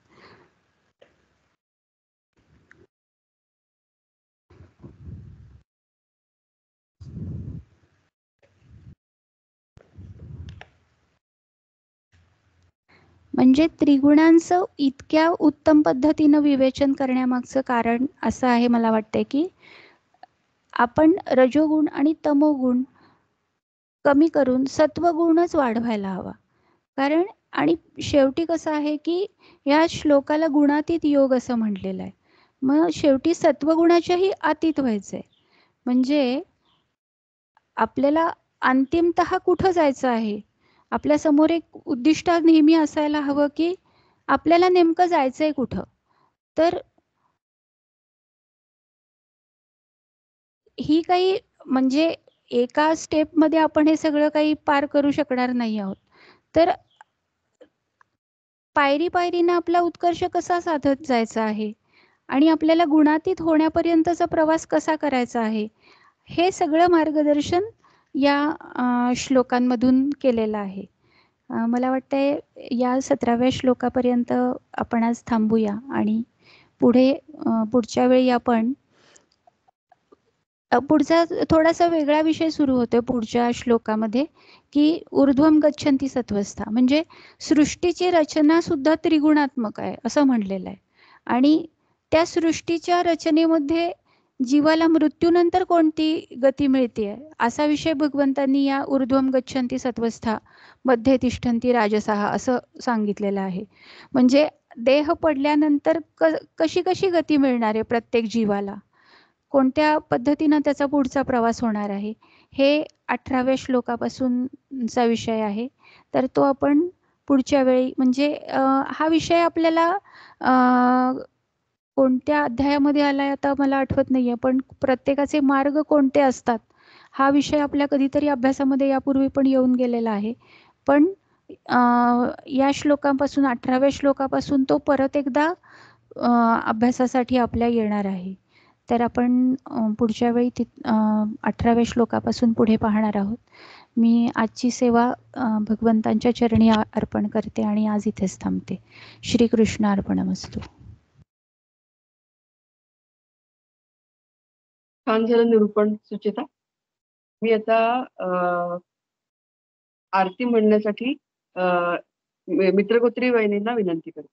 म्हणजे त्रिगुणांचं इतक्या उत्तम पद्धतीनं विवेचन करण्यामागचं कारण असं आहे, मला वाटतंय की आपण रजोगुण आणि तमोगुण कमी करून सत्वगुणच वाढवायला हवा. कारण आणि शेवटी कसं आहे की या श्लोकाला गुणातीत योग असं म्हटलेलं आहे. मग शेवटी सत्वगुणाच्याही अतीत व्हायचंय. म्हणजे आपल्याला अंतिमतः कुठं जायचं आहे, आपल्या समोर एक उद्दिष्ट नेहमी असायला हवं की आपल्याला नेमकं जायचंय कुठं. तर ही काही म्हणजे एका स्टेपमध्ये आपण हे सगळं काही पार करू शकणार नाही आहोत. तर पायरीनं आपला उत्कर्ष कसा साधत जायचा आहे आणि आपल्याला गुणातीत होण्यापर्यंतचा प्रवास कसा करायचा आहे, हे सगळं मार्गदर्शन या श्लोकांमधून केलेलं आहे. मला वाटतंय या 17व्या श्लोकापर्यंत आपण आज थांबूया आणि पुढच्या वेळी आपण पुढचा थोडासा वेगळा विषय सुरू होतोय पुढच्या श्लोकामध्ये, की ऊर्ध्वं गच्छन्ति सत्वस्था, म्हणजे सृष्टीची रचना सुद्धा त्रिगुणात्मक आहे असं म्हणलेलं आहे. आणि त्या सृष्टीच्या रचनेमध्ये जीवाला मृत्यूनंतर कोणती गती मिळते असा विषय भगवंतांनी या ऊर्ध्वं गच्छन्ति सत्वस्था मध्ये तिष्ठन्ति राजसाः असं सांगितलेलं आहे. म्हणजे देह पडल्यानंतर कशी कशी गती मिळणार आहे प्रत्येक जीवाला, कोणत्या पद्धतीनं त्याचा पुढचा प्रवास होणार आहे, हे 18व्या श्लोकापासूनचा विषय आहे. तर तो आपण पुढच्या वेळी, म्हणजे हा विषय आपल्याला कोणत्या अध्यायामध्ये आलाय आता मला आठवत नाहीये, पण प्रत्येकाचे मार्ग कोणते असतात हा विषय आपल्या कधीतरी अभ्यासामध्ये यापूर्वी पण येऊन गेलेला आहे. पण या श्लोकापासून 18व्या श्लोकापासून तो परत एकदा अभ्यासासाठी आपल्या येणार आहे. तर आपण पुढच्या वेळी 18व्या श्लोकापासून पुढे पाहणार आहोत. मी आजची सेवा भगवंतांच्या चरणी अर्पण करते आणि आज इथेच थांबते. श्रीकृष्ण अर्पणमस्तु. छान झालं निरूपण सुचेता. मी आता आरती म्हणण्यासाठी मित्रगोत्री वहिनींना विनंती करते.